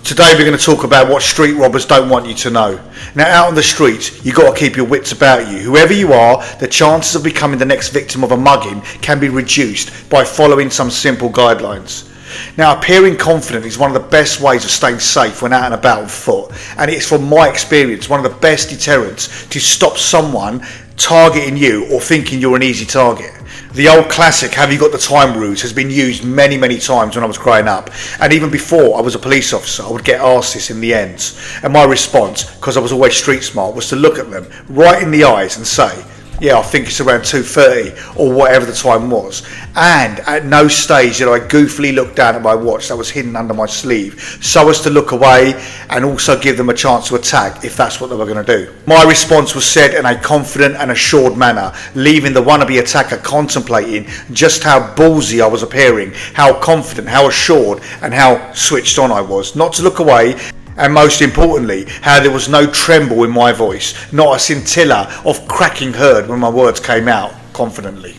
Today we're going to talk about what street robbers don't want you to know. Now, out on the streets, you've got to keep your wits about you. Whoever you are, the chances of becoming the next victim of a mugging can be reduced by following some simple guidelines. Now, appearing confident is one of the best ways of staying safe when out and about on foot, and it's from my experience one of the best deterrents to stop someone targeting you or thinking you're an easy target. The old classic, have you got the time ruse, has been used many times when I was growing up, and even before I was a police officer I would get asked this in the ends, and my response, because I was always street smart, was to look at them right in the eyes and say, yeah, I think it's around 2:30 or whatever the time was, and at no stage did I goofily look down at my watch that was hidden under my sleeve so as to look away and also give them a chance to attack if that's what they were going to do. My response was said in a confident and assured manner, leaving the wannabe attacker contemplating just how ballsy I was appearing, how confident, how assured and how switched on I was, not to look away. And most importantly, how there was no tremble in my voice, not a scintilla of cracking heard when my words came out confidently.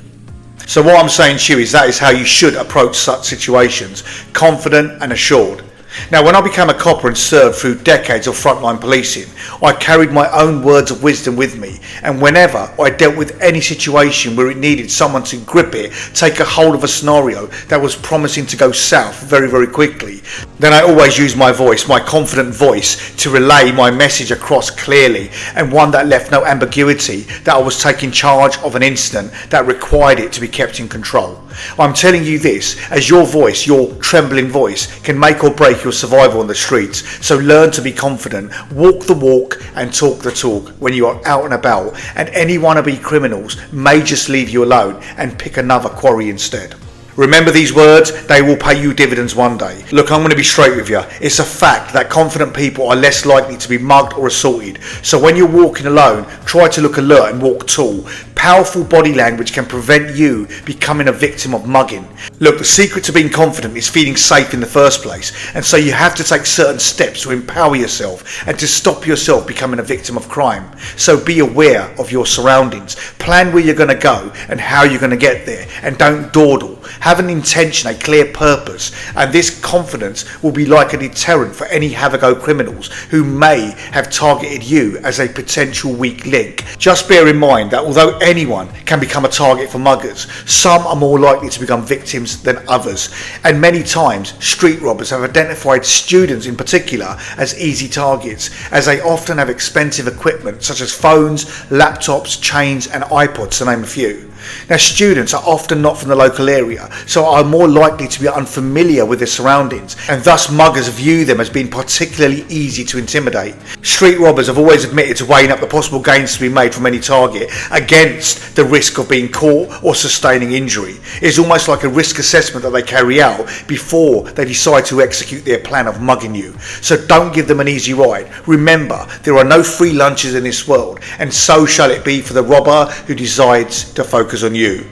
So what I'm saying to you is that is how you should approach such situations, confident and assured. Now, when I became a copper and served through decades of frontline policing, I carried my own words of wisdom with me, and whenever I dealt with any situation where it needed someone to grip it, take a hold of a scenario that was promising to go south very quickly, then I always used my voice, my confident voice, to relay my message across clearly, and one that left no ambiguity that I was taking charge of an incident that required it to be kept in control. I'm telling you this as your voice, your trembling voice, can make or break your survival on the streets. So learn to be confident, walk the walk and talk the talk when you are out and about, and any wannabe criminals may just leave you alone and pick another quarry instead. Remember these words, they will pay you dividends one day. Look, I'm going to be straight with you. It's a fact that confident people are less likely to be mugged or assaulted. So when you're walking alone, try to look alert and walk tall. Powerful body language can prevent you becoming a victim of mugging. Look, the secret to being confident is feeling safe in the first place. And so you have to take certain steps to empower yourself and to stop yourself becoming a victim of crime. So be aware of your surroundings. Plan where you're going to go and how you're going to get there. And don't dawdle. Have an intention, a clear purpose, and this confidence will be like a deterrent for any have-a-go criminals who may have targeted you as a potential weak link. Just bear in mind that although anyone can become a target for muggers, some are more likely to become victims than others, and many times street robbers have identified students in particular as easy targets, as they often have expensive equipment such as phones, laptops, chains and iPods, to name a few. Now, students are often not from the local area, so are more likely to be unfamiliar with their surroundings, and thus muggers view them as being particularly easy to intimidate. Street robbers have always admitted to weighing up the possible gains to be made from any target against the risk of being caught or sustaining injury. It's almost like a risk assessment that they carry out before they decide to execute their plan of mugging you. So don't give them an easy ride. Remember, there are no free lunches in this world, and so shall it be for the robber who decides to focus on you.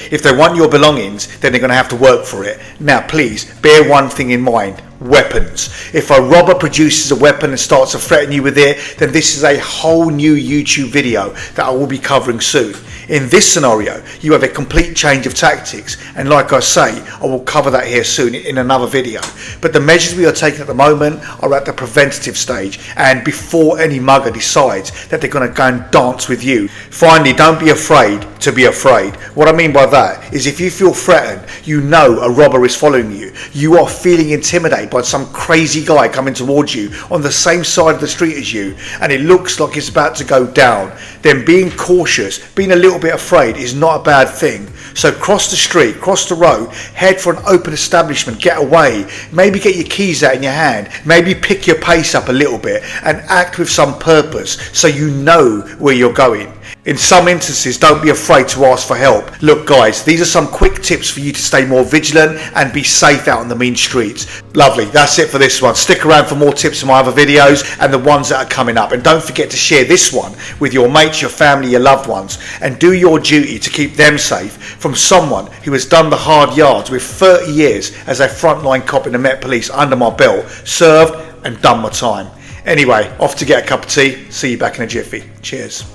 If they want your belongings, then they're going to have to work for it. Now please bear one thing in mind: weapons. If a robber produces a weapon and starts to threaten you with it, then this is a whole new YouTube video that I will be covering soon. In this scenario, you have a complete change of tactics, and like I say, I will cover that here soon in another video. But the measures we are taking at the moment are at the preventative stage, and before any mugger decides that they're going to go and dance with you. Finally, don't be afraid to be afraid. What I mean by that is, if you feel threatened, you know a robber is following you, you are feeling intimidated by some crazy guy coming towards you on the same side of the street as you, and it looks like it's about to go down, then being cautious, being a little bit afraid is not a bad thing. So cross the street, cross the road, head for an open establishment, get away, maybe get your keys out in your hand, maybe pick your pace up a little bit and act with some purpose so you know where you're going. In some instances, don't be afraid to ask for help. Look guys, these are some quick tips for you to stay more vigilant and be safe out on the mean streets. Lovely, that's it for this one. Stick around for more tips in my other videos and the ones that are coming up. And don't forget to share this one with your mates, your family, your loved ones. And do your duty to keep them safe from someone who has done the hard yards with 30 years as a frontline cop in the Met Police under my belt, served and done my time. Anyway, off to get a cup of tea. See you back in a jiffy. Cheers.